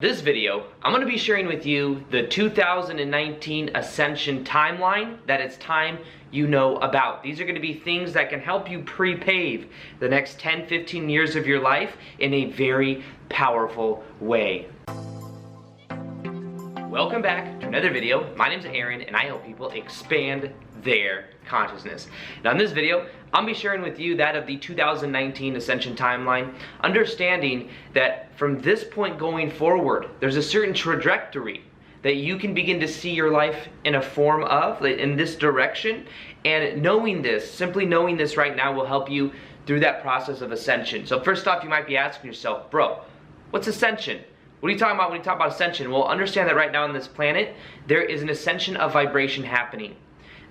This video, I'm going to be sharing with you the 2019 Ascension Timeline that it's time you know about. These are going to be things that can help you pre-pave the next 10-15 years of your life in a very powerful way. Welcome back to another video. My name is Aaron and I help people expand their consciousness. Now in this video, I'll be sharing with you that of the 2019 Ascension Timeline, understanding that from this point going forward, there's a certain trajectory that you can begin to see your life in a form of, in this direction, and knowing this, simply knowing this right now will help you through that process of ascension. So first off, you might be asking yourself, bro, what's ascension? What are you talking about when you talk about ascension? Well, understand that right now on this planet, there is an ascension of vibration happening.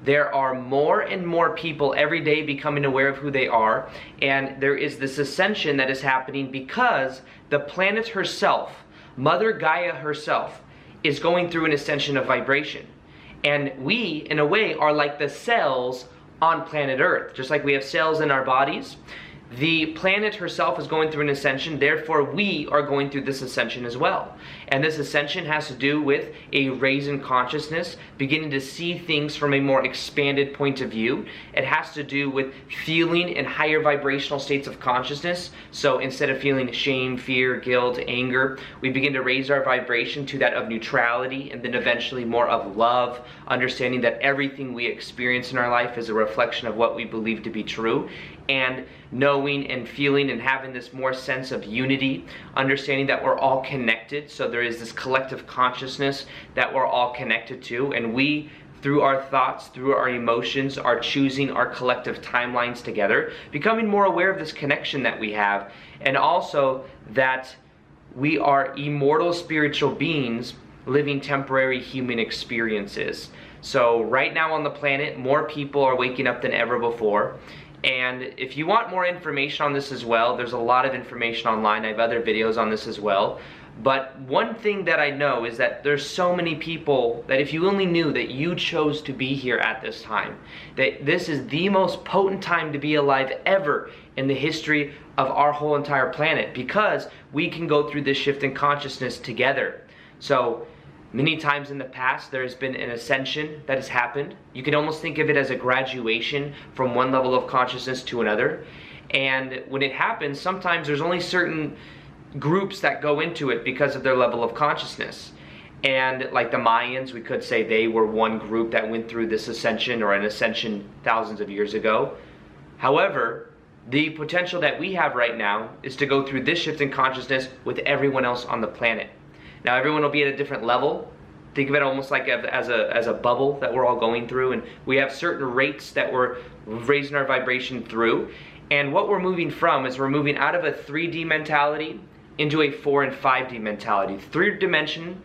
There are more and more people every day becoming aware of who they are, and there is this ascension that is happening because the planet herself, Mother Gaia herself, is going through an ascension of vibration. And we, in a way, are like the cells on planet Earth. Just like we have cells in our bodies, the planet herself is going through an ascension, therefore we are going through this ascension as well. And this ascension has to do with a raise in consciousness, beginning to see things from a more expanded point of view. It has to do with feeling in higher vibrational states of consciousness. So instead of feeling shame, fear, guilt, anger, we begin to raise our vibration to that of neutrality, and then eventually more of love, understanding that everything we experience in our life is a reflection of what we believe to be true, and knowing and feeling and having this more sense of unity, understanding that we're all connected. So there is this collective consciousness that we're all connected to, and we, through our thoughts, through our emotions, are choosing our collective timelines together, becoming more aware of this connection that we have, and also that we are immortal spiritual beings living temporary human experiences. So right now on the planet, more people are waking up than ever before. And if you want more information on this as well, there's a lot of information online. I have other videos on this as well. But one thing that I know is that there's so many people that if you only knew that you chose to be here at this time, that this is the most potent time to be alive ever in the history of our whole entire planet, because we can go through this shift in consciousness together. So many times in the past, there has been an ascension that has happened. You can almost think of it as a graduation from one level of consciousness to another. And when it happens, sometimes there's only certain groups that go into it because of their level of consciousness. And like the Mayans, we could say they were one group that went through this ascension, or an ascension thousands of years ago. However, the potential that we have right now is to go through this shift in consciousness with everyone else on the planet. Now everyone will be at a different level. Think of it almost like as a bubble that we're all going through, and we have certain rates that we're raising our vibration through. And what we're moving from is we're moving out of a 3D mentality into a 4 and 5D mentality. Third dimension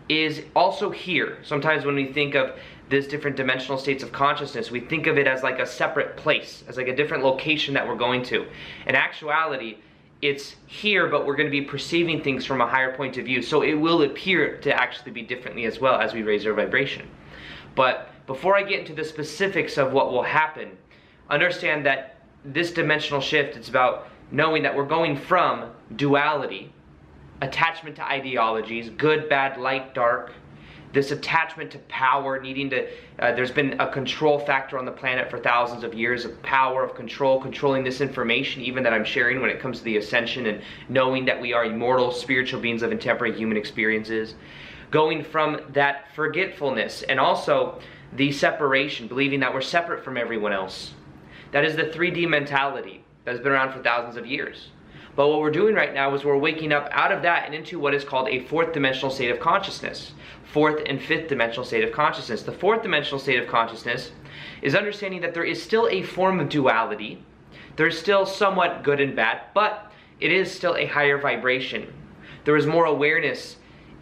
is also here. Sometimes when we think of this different dimensional states of consciousness, we think of it as like a separate place, as like a different location that we're going to. In actuality, it's here, but we're going to be perceiving things from a higher point of view. So it will appear to actually be differently as well as we raise our vibration. But before I get into the specifics of what will happen, understand that this dimensional shift, it's about knowing that we're going from duality, attachment to ideologies, good, bad, light, dark, this attachment to power, needing to, there's been a control factor on the planet for thousands of years of power, of control, controlling this information even that I'm sharing when it comes to the ascension, and knowing that we are immortal spiritual beings living temporary human experiences. Going from that forgetfulness and also the separation, believing that we're separate from everyone else. That is the 3D mentality that has been around for thousands of years. But what we're doing right now is we're waking up out of that and into what is called a 4th dimensional state of consciousness. 4th and 5th dimensional state of consciousness. The 4th dimensional state of consciousness is understanding that there is still a form of duality. There's still somewhat good and bad, but it is still a higher vibration. There is more awareness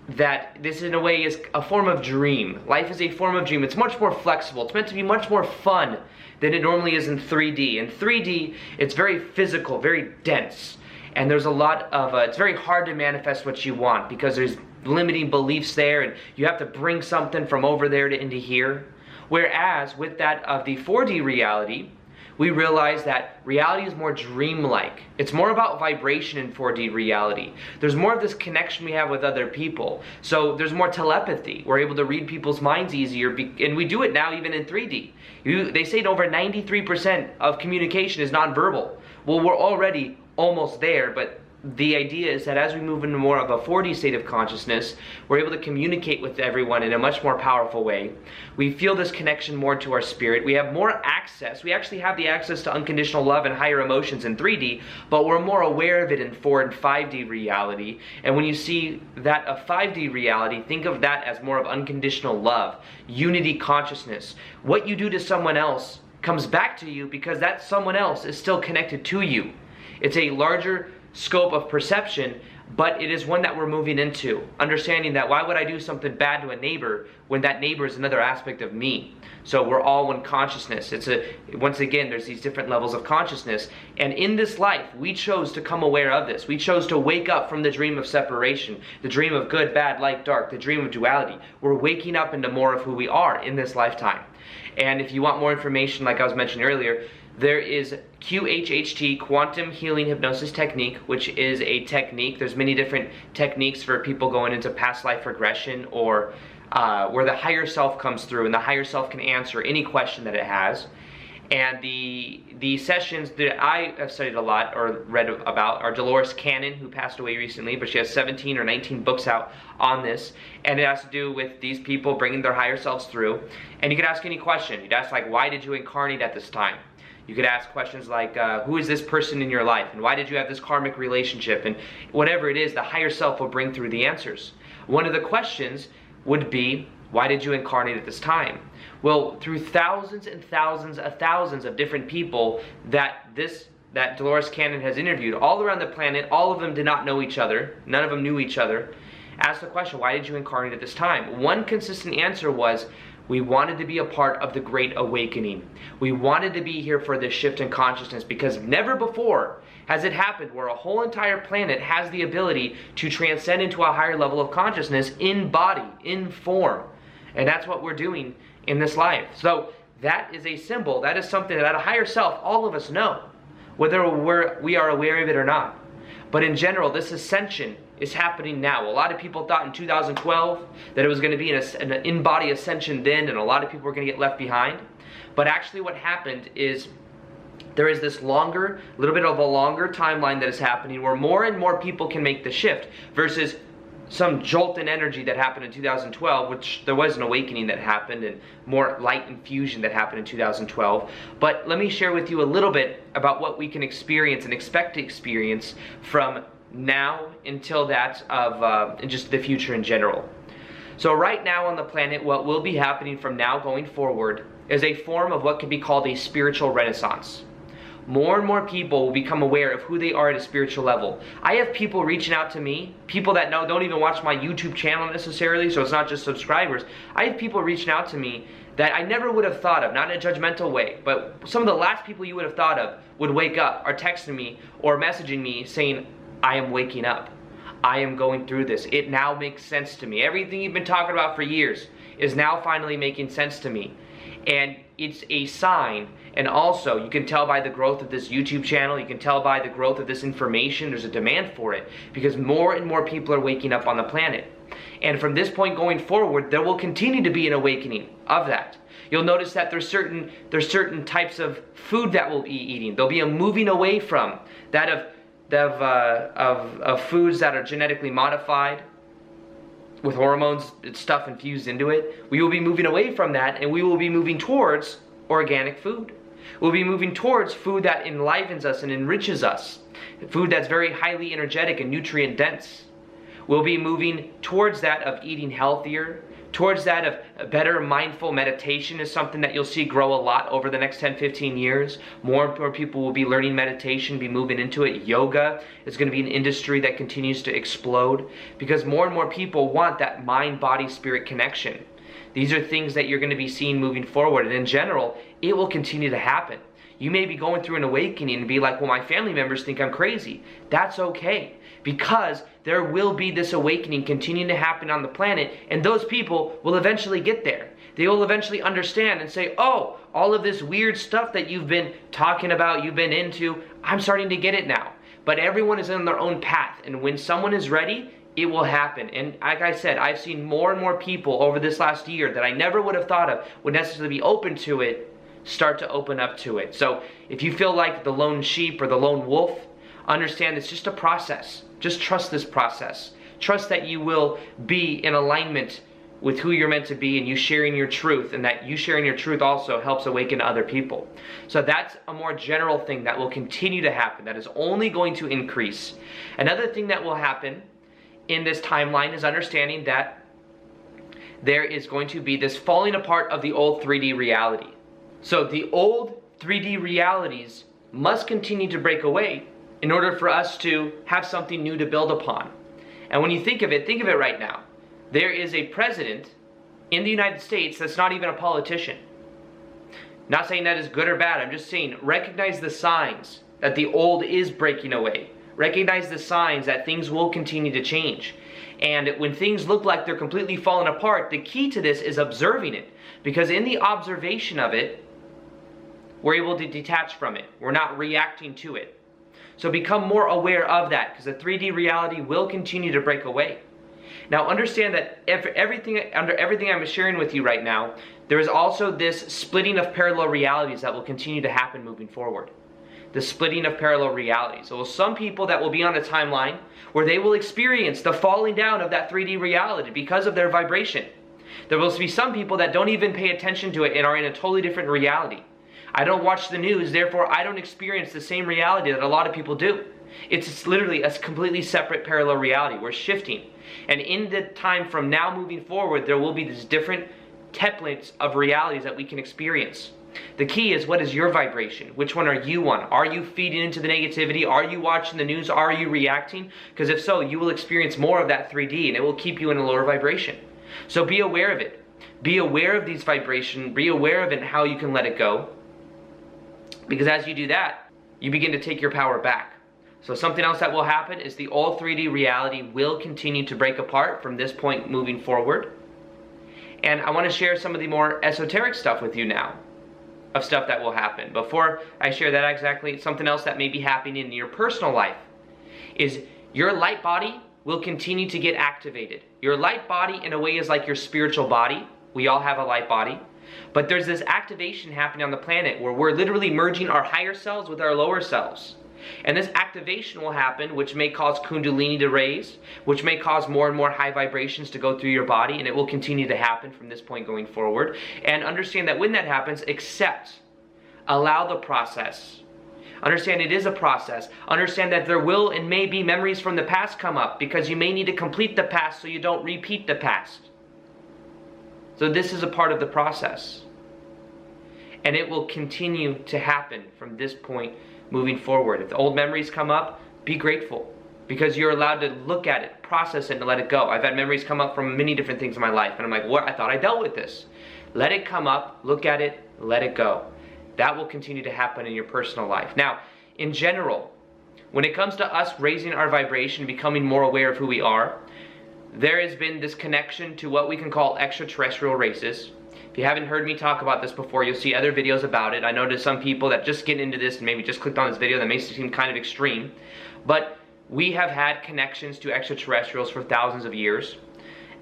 that this in a way is a form of dream. Life is a form of dream. It's much more flexible. It's meant to be much more fun than it normally is in 3D. In 3D, it's very physical, very dense. And there's a lot of, it's very hard to manifest what you want because there's limiting beliefs there, and you have to bring something from over there to into here. Whereas with that of the 4D reality, we realize that reality is more dreamlike. It's more about vibration in 4D reality. There's more of this connection we have with other people. So there's more telepathy. We're able to read people's minds easier, and we do it now even in 3D. They say over 93% of communication is nonverbal. Well, we're already almost there, but the idea is that as we move into more of a 4D state of consciousness, we're able to communicate with everyone in a much more powerful way. We feel this connection more to our spirit. We have more access. We actually have the access to unconditional love and higher emotions in 3D, but we're more aware of it in 4 and 5D reality. And when you see that of 5D reality, think of that as more of unconditional love, unity consciousness. What you do to someone else comes back to you because that someone else is still connected to you. It's a larger scope of perception, but it is one that we're moving into. Understanding that why would I do something bad to a neighbor when that neighbor is another aspect of me? So we're all one consciousness. Once again, there's these different levels of consciousness. And in this life, we chose to come aware of this. We chose to wake up from the dream of separation, the dream of good, bad, light, dark, the dream of duality. We're waking up into more of who we are in this lifetime. And if you want more information, like I was mentioning earlier, there is QHHT, Quantum Healing Hypnosis Technique, which is a technique. There's many different techniques for people going into past life regression, or where the higher self comes through and the higher self can answer any question that it has. And the sessions that I have studied a lot or read about are Dolores Cannon, who passed away recently, but she has 17 or 19 books out on this. And it has to do with these people bringing their higher selves through. And you could ask any question. You'd ask, like, why did you incarnate at this time? You could ask questions like, who is this person in your life? And why did you have this karmic relationship? And whatever it is, the higher self will bring through the answers. One of the questions would be, why did you incarnate at this time? Well, through thousands and thousands of different people that Dolores Cannon has interviewed all around the planet, all of them did not know each other. None of them knew each other. Asked the question, why did you incarnate at this time? One consistent answer was, we wanted to be a part of the Great Awakening. We wanted to be here for this shift in consciousness, because never before has it happened where a whole entire planet has the ability to transcend into a higher level of consciousness in body, in form. And that's what we're doing in this life. So that is a symbol. That is something that at a higher self, all of us know, whether we are aware of it or not. But in general, this ascension is happening now. A lot of people thought in 2012 that it was going to be an in-body ascension then, and a lot of people were going to get left behind. But actually what happened is there is this little bit of a longer timeline that is happening where more and more people can make the shift versus some jolt in energy that happened in 2012, which there was an awakening that happened and more light infusion that happened in 2012. But let me share with you a little bit about what we can experience and expect to experience from now until that of just the future in general. So right now on the planet, what will be happening from now going forward is a form of what can be called a spiritual renaissance. More and more people will become aware of who they are at a spiritual level. I have people reaching out to me, people that don't even watch my YouTube channel necessarily, so it's not just subscribers. I have people reaching out to me that I never would have thought of, not in a judgmental way, but some of the last people you would have thought of would wake up, or texting me, or messaging me saying, I am waking up. I am going through this. It now makes sense to me. Everything you've been talking about for years is now finally making sense to me. And it's a sign, and also you can tell by the growth of this YouTube channel, you can tell by the growth of this information, there's a demand for it, because more and more people are waking up on the planet. And from this point going forward, there will continue to be an awakening of that. You'll notice that there's certain types of food that we'll be eating. There'll be a moving away from that of foods that are genetically modified with hormones and stuff infused into it. We will be moving away from that, and we will be moving towards organic food. We'll be moving towards food that enlivens us and enriches us. Food that's very highly energetic and nutrient dense. We'll be moving towards that of eating healthier, towards that of better mindful meditation is something that you'll see grow a lot over the next 10-15 years. More and more people will be learning meditation, be moving into it. Yoga is going to be an industry that continues to explode because more and more people want that mind-body-spirit connection. These are things that you're going to be seeing moving forward, and in general, it will continue to happen. You may be going through an awakening and be like, well, my family members think I'm crazy. That's okay, because there will be this awakening continuing to happen on the planet, and those people will eventually get there. They will eventually understand and say, oh, all of this weird stuff that you've been talking about, you've been into, I'm starting to get it now. But everyone is on their own path, and when someone is ready, it will happen. And like I said, I've seen more and more people over this last year that I never would have thought of would necessarily be open to it, start to open up to it. So if you feel like the lone sheep or the lone wolf, understand it's just a process. Just trust this process. Trust that you will be in alignment with who you're meant to be, and you sharing your truth, and that you sharing your truth also helps awaken other people. So that's a more general thing that will continue to happen, that is only going to increase. Another thing that will happen in this timeline is understanding that there is going to be this falling apart of the old 3D reality. So the old 3D realities must continue to break away in order for us to have something new to build upon. And when you think of it right now. There is a president in the United States that's not even a politician. Not saying that is good or bad, I'm just saying recognize the signs that the old is breaking away. Recognize the signs that things will continue to change. And when things look like they're completely falling apart, the key to this is observing it. Because in the observation of it, we're able to detach from it. We're not reacting to it. So become more aware of that, because the 3D reality will continue to break away. Now understand that under everything I'm sharing with you right now, there is also this splitting of parallel realities that will continue to happen moving forward. The splitting of parallel realities. So some people that will be on a timeline where they will experience the falling down of that 3D reality because of their vibration. There will be some people that don't even pay attention to it and are in a totally different reality. I don't watch the news, therefore I don't experience the same reality that a lot of people do. It's literally a completely separate parallel reality. We're shifting. And in the time from now moving forward, there will be these different templates of realities that we can experience. The key is, what is your vibration? Which one are you on? Are you feeding into the negativity? Are you watching the news? Are you reacting? Because if so, you will experience more of that 3D, and it will keep you in a lower vibration. So be aware of it. Be aware of these vibrations. Be aware of it and how you can let it go. Because as you do that, you begin to take your power back. So something else that will happen is the old 3D reality will continue to break apart from this point moving forward. And I want to share some of the more esoteric stuff with you now, of stuff that will happen. Before I share that exactly, something else that may be happening in your personal life is your light body will continue to get activated. Your light body in a way is like your spiritual body. We all have a light body. But there's this activation happening on the planet where we're literally merging our higher selves with our lower selves. And this activation will happen, which may cause Kundalini to raise, which may cause more and more high vibrations to go through your body, and it will continue to happen from this point going forward. And understand that when that happens, accept, allow the process. Understand it is a process. Understand that there will and may be memories from the past come up, because you may need to complete the past so you don't repeat the past. So this is a part of the process. And it will continue to happen from this point moving forward. If the old memories come up, be grateful, because you're allowed to look at it, process it, and let it go. I've had memories come up from many different things in my life, and I'm like, what? I thought I dealt with this. Let it come up, look at it, let it go. That will continue to happen in your personal life. Now, in general, when it comes to us raising our vibration, becoming more aware of who we are, there has been this connection to what we can call extraterrestrial races. If you haven't heard me talk about this before, you'll see other videos about it. I know there's some people that just get into this and maybe just clicked on this video that may seem kind of extreme. But we have had connections to extraterrestrials for thousands of years.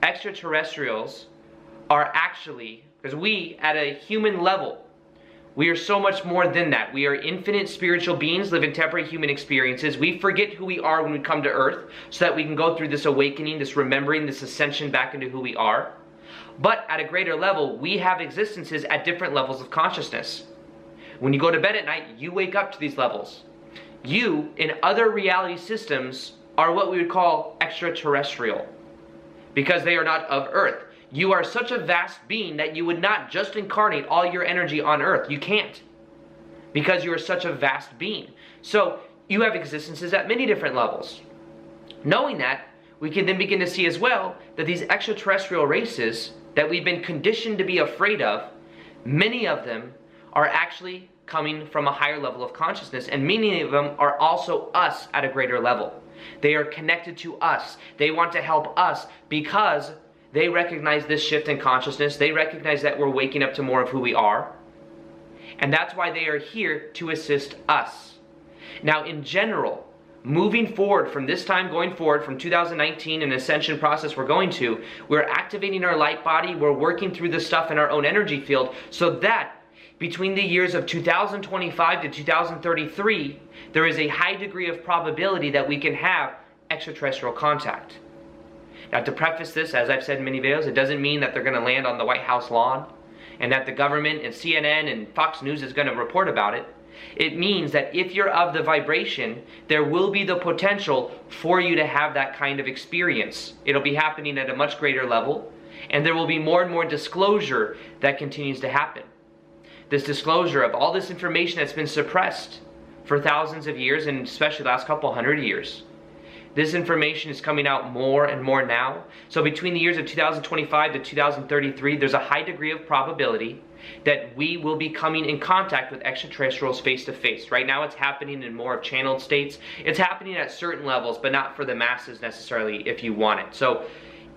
Extraterrestrials are actually, because we, at a human level, we are so much more than that. We are infinite spiritual beings, live in temporary human experiences. We forget who we are when we come to Earth so that we can go through this awakening, this remembering, this ascension back into who we are. But at a greater level, we have existences at different levels of consciousness. When you go to bed at night, you wake up to these levels. You, in other reality systems, are what we would call extraterrestrial, because they are not of Earth. You are such a vast being that you would not just incarnate all your energy on Earth. You can't, because you are such a vast being. So you have existences at many different levels. Knowing that, we can then begin to see as well that these extraterrestrial races that we've been conditioned to be afraid of, many of them are actually coming from a higher level of consciousness, and many of them are also us at a greater level. They are connected to us. They want to help us because they recognize this shift in consciousness. They recognize that we're waking up to more of who we are. And that's why they are here to assist us. Now, in general, moving forward from this time going forward, from 2019, an ascension process we're activating our light body, we're working through the stuff in our own energy field, so that between the years of 2025 to 2033, there is a high degree of probability that we can have extraterrestrial contact. Now, to preface this, as I've said in many videos, it doesn't mean that they're going to land on the White House lawn and that the government and CNN and Fox News is going to report about it. It means that if you're of the vibration, there will be the potential for you to have that kind of experience. It'll be happening at a much greater level, and there will be more and more disclosure that continues to happen. This disclosure of all this information that's been suppressed for thousands of years, and especially the last couple hundred years. This information is coming out more and more now. So between the years of 2025 to 2033, there's a high degree of probability that we will be coming in contact with extraterrestrials face to face. Right now it's happening in more of channeled states. It's happening at certain levels, but not for the masses necessarily if you want it. So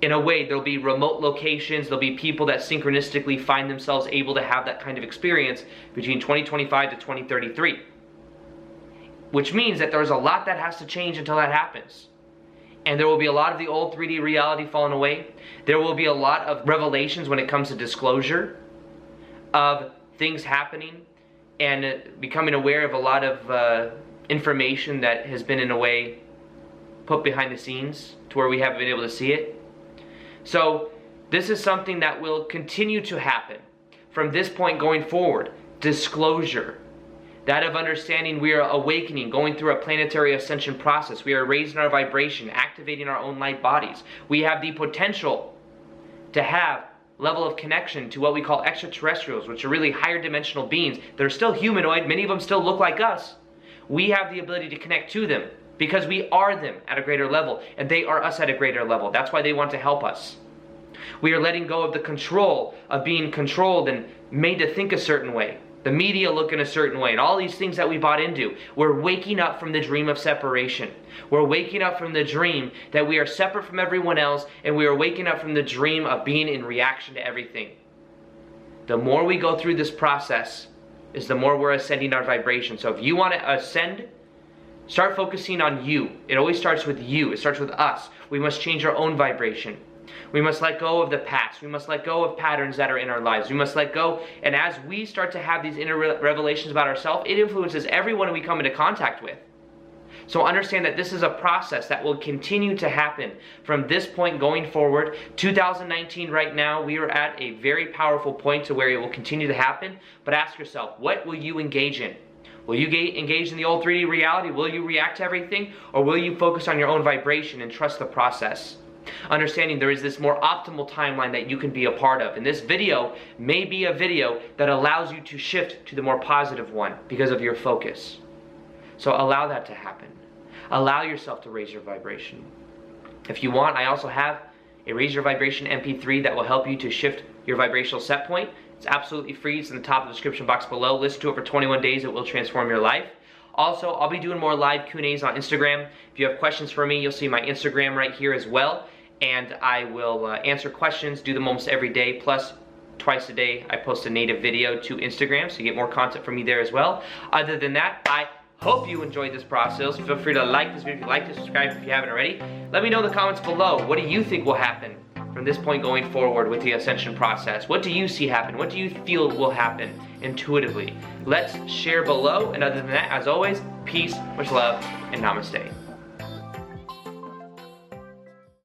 in a way, there'll be remote locations, there'll be people that synchronistically find themselves able to have that kind of experience between 2025 to 2033. Which means that there's a lot that has to change until that happens. And there will be a lot of the old 3D reality falling away. There will be a lot of revelations when it comes to disclosure of things happening and becoming aware of a lot of information that has been in a way put behind the scenes to where we haven't been able to see it. So this is something that will continue to happen from this point going forward. Disclosure. That of understanding we are awakening, going through a planetary ascension process. We are raising our vibration, activating our own light bodies. We have the potential to have level of connection to what we call extraterrestrials, which are really higher dimensional beings. They're still humanoid. Many of them still look like us. We have the ability to connect to them because we are them at a greater level, and they are us at a greater level. That's why they want to help us. We are letting go of the control of being controlled and made to think a certain way. The media look in a certain way, and all these things that we bought into. We're waking up from the dream of separation. We're waking up from the dream that we are separate from everyone else, and we are waking up from the dream of being in reaction to everything. The more we go through this process, is the more we're ascending our vibration. So if you want to ascend, start focusing on you. It always starts with you. It starts with us. We must change our own vibration. We must let go of the past. We must let go of patterns that are in our lives. We must let go. And as we start to have these inner revelations about ourselves, it influences everyone we come into contact with. So understand that this is a process that will continue to happen from this point going forward. 2019 right now, we are at a very powerful point to where it will continue to happen. But ask yourself, what will you engage in? Will you engage in the old 3D reality? Will you react to everything? Or will you focus on your own vibration and trust the process? Understanding there is this more optimal timeline that you can be a part of. And this video may be a video that allows you to shift to the more positive one because of your focus. So allow that to happen. Allow yourself to raise your vibration. If you want, I also have a Raise Your Vibration MP3 that will help you to shift your vibrational set point. It's absolutely free. It's in the top of the description box below. Listen to it for 21 days. It will transform your life. Also, I'll be doing more live Q&As on Instagram. If you have questions for me, you'll see my Instagram right here as well. And I will answer questions, do them almost every day. Plus, twice a day, I post a native video to Instagram, so you get more content from me there as well. Other than that, I hope you enjoyed this process. Feel free to like this video if you liked it, subscribe if you haven't already. Let me know in the comments below, what do you think will happen from this point going forward with the ascension process? What do you see happen? What do you feel will happen intuitively? Let's share below. And other than that, as always, peace, much love, and namaste.